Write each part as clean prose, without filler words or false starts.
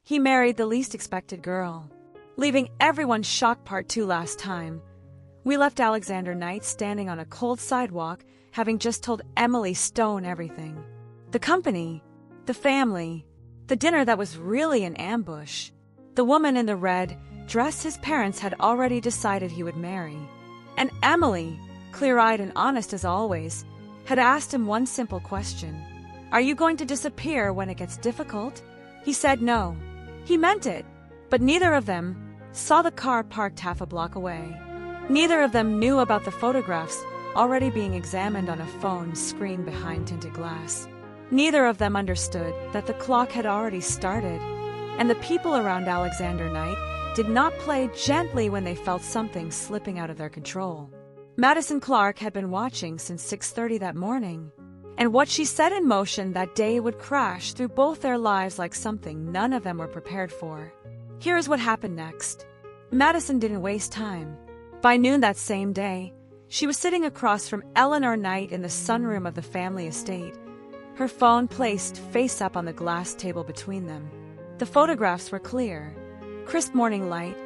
He married the least expected girl, leaving everyone shocked. Part 2 last time. We left Alexander Knight standing on a cold sidewalk, having just told Emily Stone everything. The company, the family, the dinner that was really an ambush. The woman in the red dress his parents had already decided he would marry. And Emily, clear-eyed and honest as always, had asked him one simple question. Are you going to disappear when it gets difficult? He said no. He meant it, but neither of them saw the car parked half a block away. Neither of them knew about the photographs already being examined on a phone screen behind tinted glass. Neither of them understood that the clock had already started, and the people around Alexander Knight did not play gently when they felt something slipping out of their control. Madison Clark had been watching since 6:30 that morning, and what she set in motion that day would crash through both their lives like something none of them were prepared for. Here is what happened next. Madison didn't waste time. By noon that same day, she was sitting across from Eleanor Knight in the sunroom of the family estate, her phone placed face up on the glass table between them. The photographs were clear. Crisp morning light,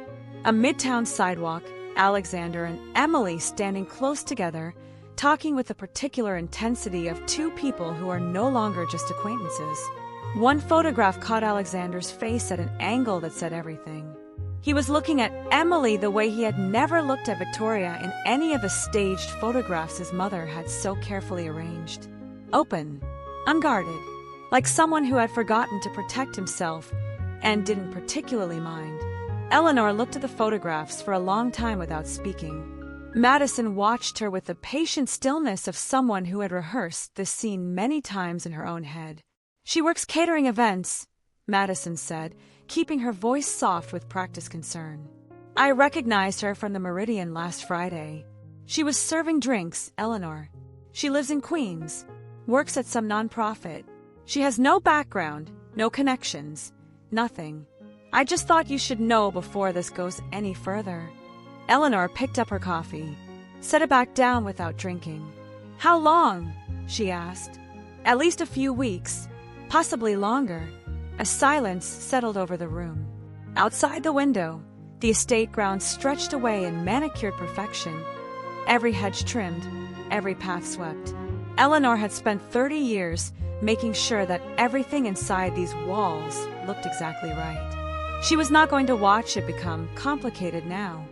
a midtown sidewalk, Alexander and Emily standing close together, talking with the particular intensity of two people who are no longer just acquaintances. One photograph caught Alexander's face at an angle that said everything. He was looking at Emily the way he had never looked at Victoria in any of the staged photographs his mother had so carefully arranged. Open, unguarded, like someone who had forgotten to protect himself and didn't particularly mind. Eleanor looked at the photographs for a long time without speaking. Madison watched her with the patient stillness of someone who had rehearsed this scene many times in her own head. She works catering events, Madison said, keeping her voice soft with practiced concern. I recognized her from the Meridian last Friday. She was serving drinks, Eleanor. She lives in Queens, works at some nonprofit. She has no background, no connections, nothing. I just thought you should know before this goes any further. Eleanor picked up her coffee, set it back down without drinking. How long? She asked. At least a few weeks, possibly longer. A silence settled over the room. Outside the window, the estate grounds stretched away in manicured perfection, every hedge trimmed, every path swept. Eleanor had spent 30 years making sure that everything inside these walls looked exactly right. She was not going to watch it become complicated now.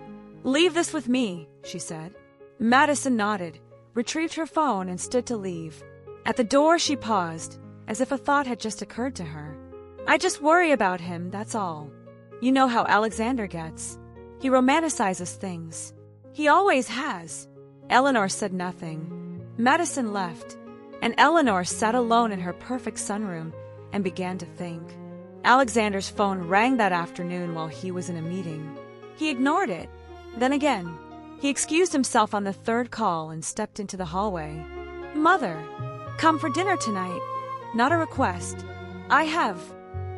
Leave this with me, she said. Madison nodded, retrieved her phone, and stood to leave. At the door she paused, as if a thought had just occurred to her. I just worry about him, that's all. You know how Alexander gets. He romanticizes things. He always has. Eleanor said nothing. Madison left, and Eleanor sat alone in her perfect sunroom and began to think. Alexander's phone rang that afternoon while he was in a meeting. He ignored it. Then again, he excused himself on the third call and stepped into the hallway. Mother, come for dinner tonight. Not a request. I have.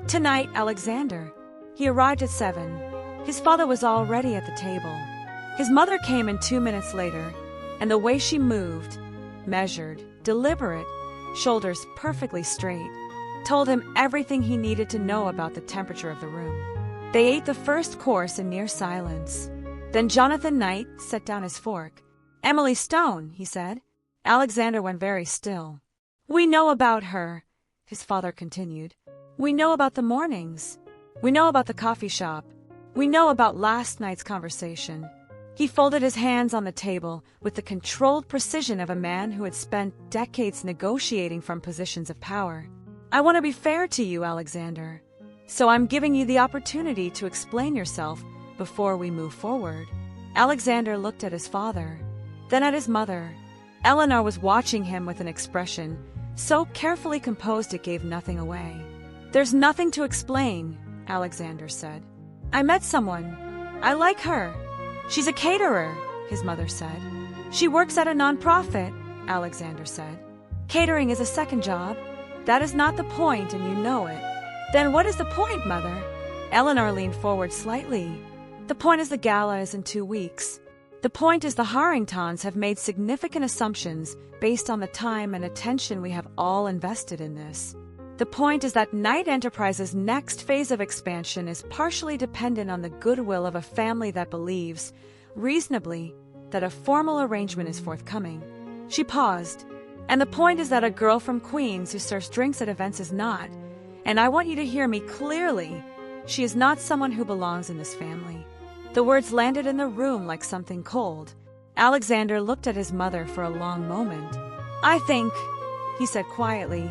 Tonight, Alexander. He arrived at 7. His father was already at the table. His mother came in 2 minutes later, and the way she moved, measured, deliberate, shoulders perfectly straight, told him everything he needed to know about the temperature of the room. They ate the first course in near silence. Then Jonathan Knight set down his fork. Emily Stone, he said. Alexander went very still. We know about her, his father continued. We know about the mornings. We know about the coffee shop. We know about last night's conversation. He folded his hands on the table with the controlled precision of a man who had spent decades negotiating from positions of power. I want to be fair to you, Alexander. So I'm giving you the opportunity to explain yourself before we move forward. Alexander looked at his father, then at his mother. Eleanor was watching him with an expression so carefully composed it gave nothing away. There's nothing to explain, Alexander said. I met someone. I like her. She's a caterer, his mother said. She works at a nonprofit, Alexander said. Catering is a second job. That is not the point, and you know it. Then what is the point, Mother? Eleanor leaned forward slightly. The point is the gala is in 2 weeks. The point is the Harringtons have made significant assumptions based on the time and attention we have all invested in this. The point is that Knight Enterprises' next phase of expansion is partially dependent on the goodwill of a family that believes, reasonably, that a formal arrangement is forthcoming. She paused. And the point is that a girl from Queens who serves drinks at events is not, and I want you to hear me clearly, she is not someone who belongs in this family. The words landed in the room like something cold. Alexander looked at his mother for a long moment. I think, he said quietly,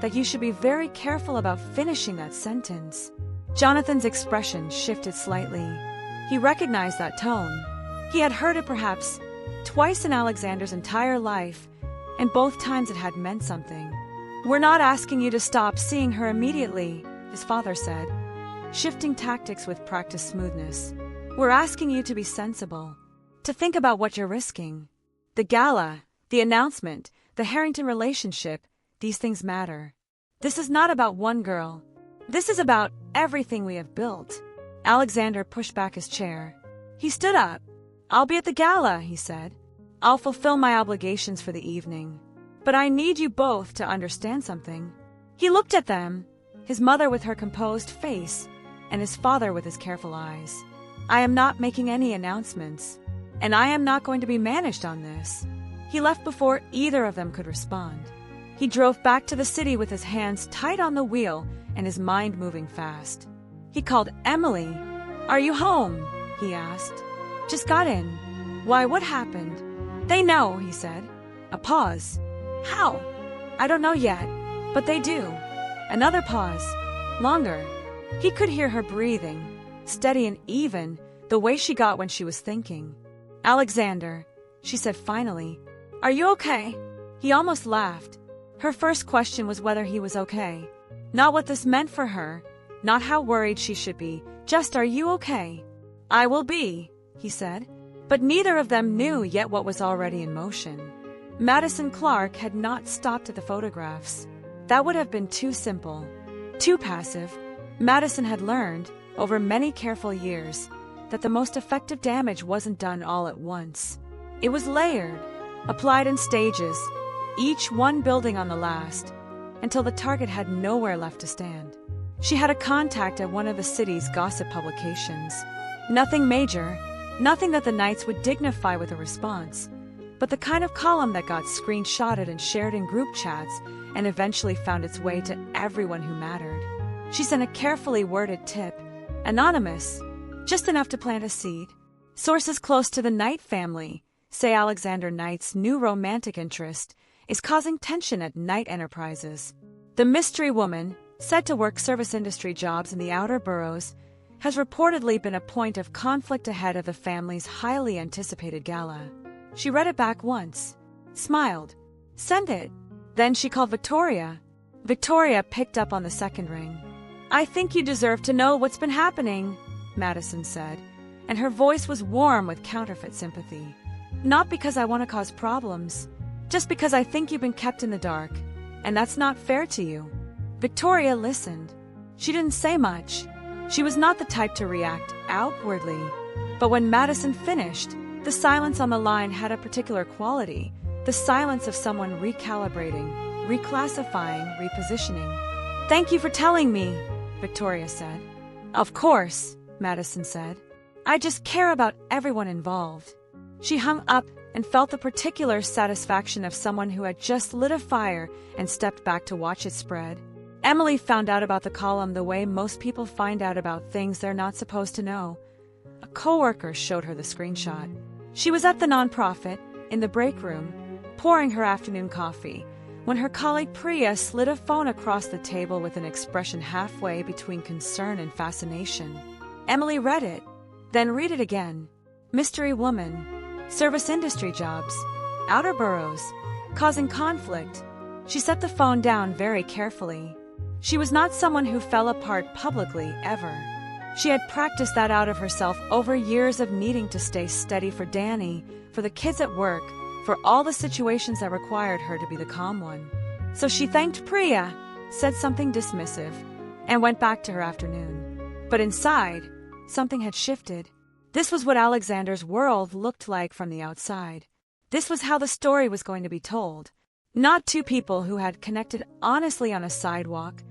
that you should be very careful about finishing that sentence. Jonathan's expression shifted slightly. He recognized that tone. He had heard it perhaps twice in Alexander's entire life, and both times it had meant something. We're not asking you to stop seeing her immediately, his father said, shifting tactics with practiced smoothness. We're asking you to be sensible, to think about what you're risking. The gala, the announcement, the Harrington relationship, these things matter. This is not about one girl. This is about everything we have built. Alexander pushed back his chair. He stood up. I'll be at the gala, he said. I'll fulfill my obligations for the evening. But I need you both to understand something. He looked at them, his mother with her composed face, and his father with his careful eyes. I am not making any announcements, and I am not going to be managed on this. He left before either of them could respond. He drove back to the city with his hands tight on the wheel and his mind moving fast. He called Emily. Are you home? He asked. Just got in. Why, what happened? They know, he said. A pause. How? I don't know yet, but they do. Another pause. Longer. He could hear her breathing, steady and even, the way she got when she was thinking. Alexander, she said finally, are you okay? He almost laughed. Her first question was whether he was okay. Not what this meant for her, not how worried she should be, just are you okay? I will be, he said. But neither of them knew yet what was already in motion. Madison Clark had not stopped at the photographs. That would have been too simple, too passive. Madison had learned, over many careful years, that the most effective damage wasn't done all at once. It was layered, applied in stages, each one building on the last, until the target had nowhere left to stand. She had a contact at one of the city's gossip publications. Nothing major, nothing that the Knights would dignify with a response, but the kind of column that got screenshotted and shared in group chats and eventually found its way to everyone who mattered. She sent a carefully worded tip, anonymous, just enough to plant a seed. Sources close to the Knight family say Alexander Knight's new romantic interest is causing tension at Knight Enterprises. The mystery woman, said to work service industry jobs in the outer boroughs, has reportedly been a point of conflict ahead of the family's highly anticipated gala. She read it back once, smiled, sent it. Then she called Victoria. Victoria picked up on the second ring. I think you deserve to know what's been happening, Madison said, and her voice was warm with counterfeit sympathy. Not because I want to cause problems, just because I think you've been kept in the dark, and that's not fair to you. Victoria listened. She didn't say much. She was not the type to react outwardly. But when Madison finished, the silence on the line had a particular quality, the silence of someone recalibrating, reclassifying, repositioning. Thank you for telling me, Victoria said. Of course, Madison said. I just care about everyone involved. She hung up and felt the particular satisfaction of someone who had just lit a fire and stepped back to watch it spread. Emily found out about the column the way most people find out about things they're not supposed to know. A coworker showed her the screenshot. She was at the nonprofit, in the break room, pouring her afternoon coffee, when her colleague Priya slid a phone across the table with an expression halfway between concern and fascination. Emily read it, then read it again. Mystery woman, service industry jobs, outer boroughs, causing conflict. She set the phone down very carefully. She was not someone who fell apart publicly, ever. She had practiced that out of herself over years of needing to stay steady for Danny, for the kids at work, for all the situations that required her to be the calm one. So she thanked Priya, said something dismissive, and went back to her afternoon. But inside, something had shifted. This was what Alexander's world looked like from the outside. This was how the story was going to be told. Not two people who had connected honestly on a sidewalk,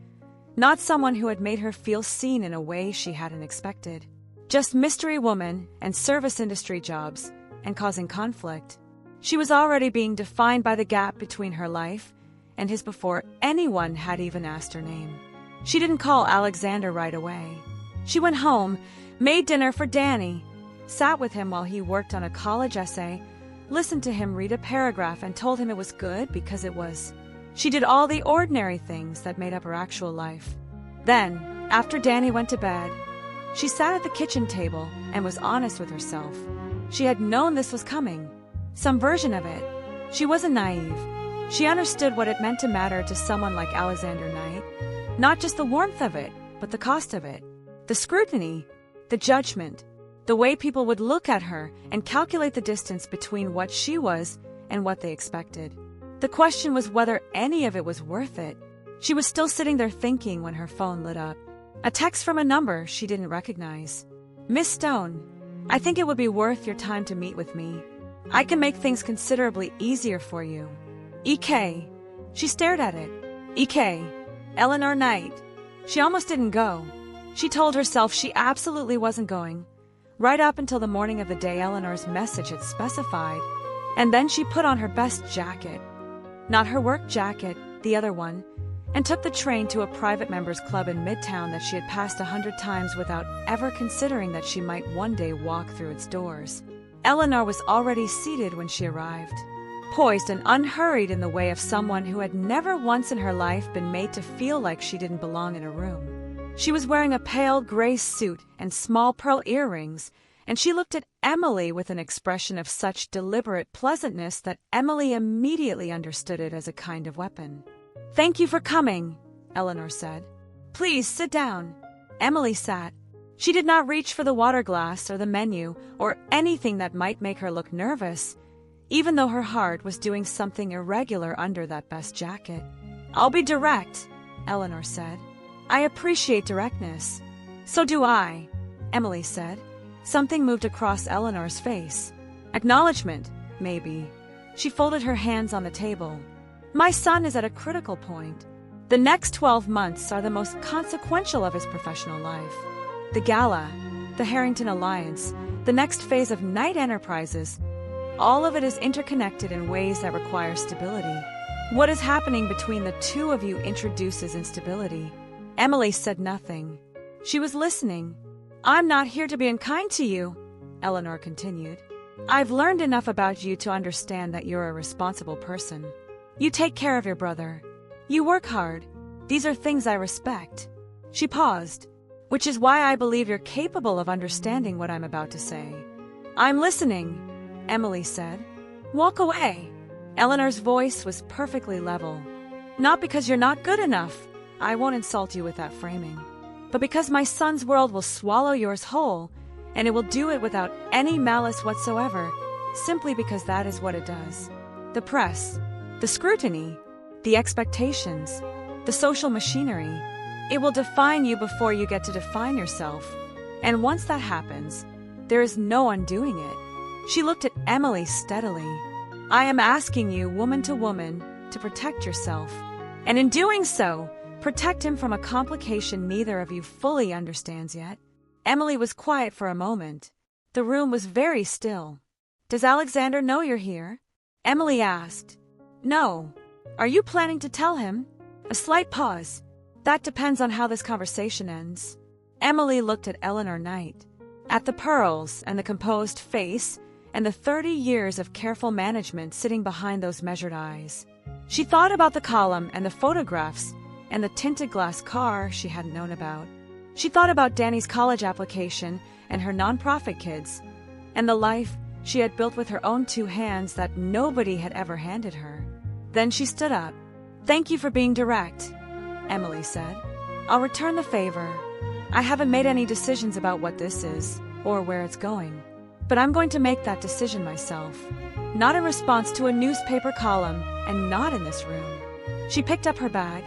Not someone who had made her feel seen in a way she hadn't expected. Just mystery woman and service industry jobs, and causing conflict. She was already being defined by the gap between her life and his before anyone had even asked her name. She didn't call Alexander right away. She went home, made dinner for Danny, sat with him while he worked on a college essay, listened to him read a paragraph and told him it was good because it was. She did all the ordinary things that made up her actual life. Then, after Danny went to bed, she sat at the kitchen table and was honest with herself. She had known this was coming. Some version of it. She wasn't naive. She understood what it meant to matter to someone like Alexander Knight. Not just the warmth of it, but the cost of it. The scrutiny, the judgment, the way people would look at her and calculate the distance between what she was and what they expected. The question was whether any of it was worth it. She was still sitting there thinking when her phone lit up. A text from a number she didn't recognize. Miss Stone, I think it would be worth your time to meet with me. I can make things considerably easier for you. EK. She stared at it. EK. Eleanor Knight. She almost didn't go. She told herself she absolutely wasn't going, right up until the morning of the day Eleanor's message had specified, and then she put on her best jacket. Not her work jacket, the other one, and took the train to a private members club in Midtown that she had passed 100 times without ever considering that she might one day walk through its doors. Eleanor was already seated when she arrived, poised and unhurried in the way of someone who had never once in her life been made to feel like she didn't belong in a room. She was wearing a pale gray suit and small pearl earrings, and she looked at Emily with an expression of such deliberate pleasantness that Emily immediately understood it as a kind of weapon. "Thank you for coming," Eleanor said. "Please sit down." Emily sat. She did not reach for the water glass or the menu or anything that might make her look nervous, even though her heart was doing something irregular under that best jacket. "I'll be direct," Eleanor said. "I appreciate directness." "So do I," Emily said. Something moved across Eleanor's face. Acknowledgement, maybe. She folded her hands on the table. "My son is at a critical point. The next 12 months are the most consequential of his professional life. The gala, the Harrington Alliance, the next phase of Knight Enterprises, all of it is interconnected in ways that require stability. What is happening between the two of you introduces instability." Emily said nothing. She was listening. "I'm not here to be unkind to you," Eleanor continued. "I've learned enough about you to understand that you're a responsible person. You take care of your brother. You work hard. These are things I respect." She paused, "which is why I believe you're capable of understanding what I'm about to say." "I'm listening," Emily said. "Walk away." Eleanor's voice was perfectly level. "Not because you're not good enough. I won't insult you with that framing. But because my son's world will swallow yours whole, and it will do it without any malice whatsoever, simply because that is what it does. The press, the scrutiny, the expectations, the social machinery, it will define you before you get to define yourself. And once that happens, there is no undoing it." She looked at Emily steadily. "I am asking you, woman to woman, to protect yourself. And in doing so, protect him from a complication neither of you fully understands yet." Emily was quiet for a moment. The room was very still. "Does Alexander know you're here?" Emily asked. "No. Are you planning to tell him?" A slight pause. "That depends on how this conversation ends." Emily looked at Eleanor Knight, at the pearls and the composed face and the 30 years of careful management sitting behind those measured eyes. She thought about the column and the photographs and the tinted glass car she hadn't known about. She thought about Danny's college application and her nonprofit kids, and the life she had built with her own 2 hands that nobody had ever handed her. Then she stood up. "Thank you for being direct," Emily said. "I'll return the favor. I haven't made any decisions about what this is, or where it's going. But I'm going to make that decision myself. Not in response to a newspaper column, and not in this room." She picked up her bag.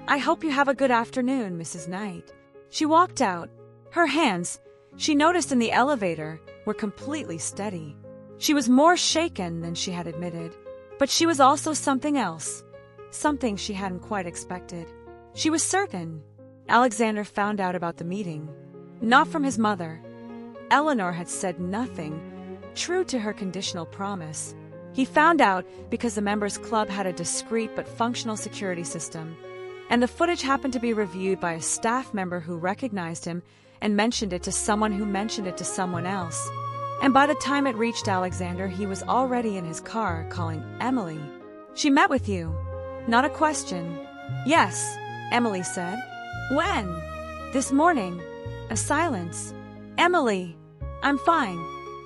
"I hope you have a good afternoon, Mrs. Knight." She walked out. Her hands, she noticed in the elevator, were completely steady. She was more shaken than she had admitted, but she was also something else, something she hadn't quite expected. She was certain. Alexander found out about the meeting. Not from his mother. Eleanor had said nothing, true to her conditional promise. He found out because the members' club had a discreet but functional security system, and the footage happened to be reviewed by a staff member who recognized him and mentioned it to someone who mentioned it to someone else. And by the time it reached Alexander, he was already in his car calling Emily. "She met with you." Not a question. "Yes," Emily said. "When?" "This morning." A silence. "Emily, I'm fine."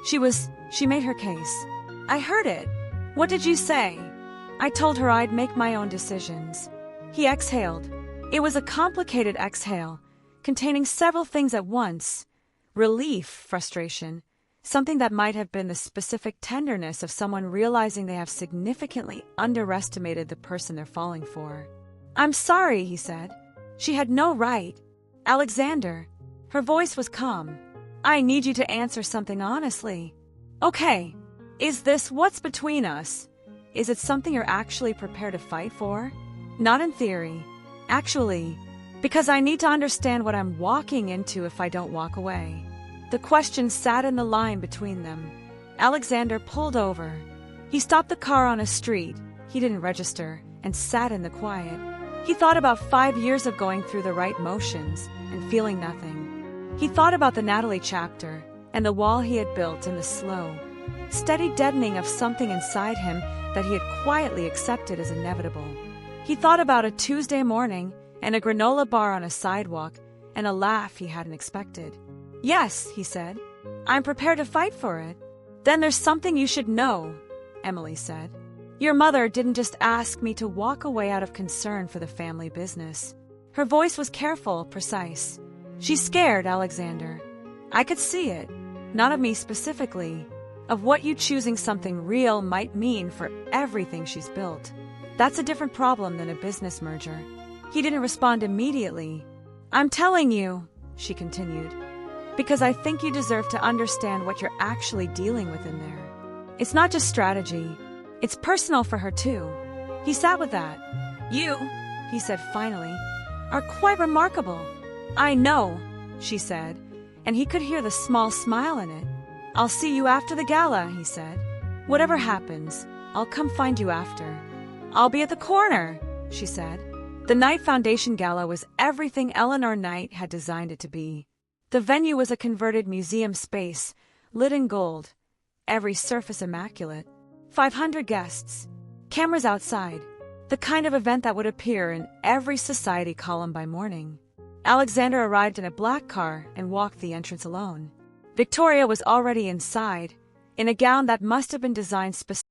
She made her case. "I heard it." "What did you say?" "I told her I'd make my own decisions." He exhaled. It was a complicated exhale, containing several things at once. Relief, frustration, something that might have been the specific tenderness of someone realizing they have significantly underestimated the person they're falling for. "I'm sorry," he said. "She had no right." "Alexander." Her voice was calm. "I need you to answer something honestly." "Okay. Is this what's between us? Is it something you're actually prepared to fight for?" "Not in theory. Actually, because I need to understand what I'm walking into if I don't walk away." The question sat in the line between them. Alexander pulled over. He stopped the car on a street he didn't register and sat in the quiet. He thought about 5 years of going through the right motions and feeling nothing. He thought about the Natalie chapter and the wall he had built and the slow, steady deadening of something inside him that he had quietly accepted as inevitable. He thought about a Tuesday morning and a granola bar on a sidewalk and a laugh he hadn't expected. "Yes," he said. "I'm prepared to fight for it." "Then there's something you should know," Emily said. "Your mother didn't just ask me to walk away out of concern for the family business." Her voice was careful, precise. "She's scared, Alexander. I could see it. Not of me specifically. Of what you choosing something real might mean for everything she's built. That's a different problem than a business merger." He didn't respond immediately. "I'm telling you," she continued, "because I think you deserve to understand what you're actually dealing with in there. It's not just strategy. It's personal for her, too." He sat with that. "You," he said finally, "are quite remarkable." "I know," she said, and he could hear the small smile in it. "I'll see you after the gala," he said. "Whatever happens, I'll come find you after." "I'll be at the corner," she said. The Knight Foundation Gala was everything Eleanor Knight had designed it to be. The venue was a converted museum space, lit in gold, every surface immaculate. 500 guests, cameras outside, the kind of event that would appear in every society column by morning. Alexander arrived in a black car and walked the entrance alone. Victoria was already inside, in a gown that must have been designed specifically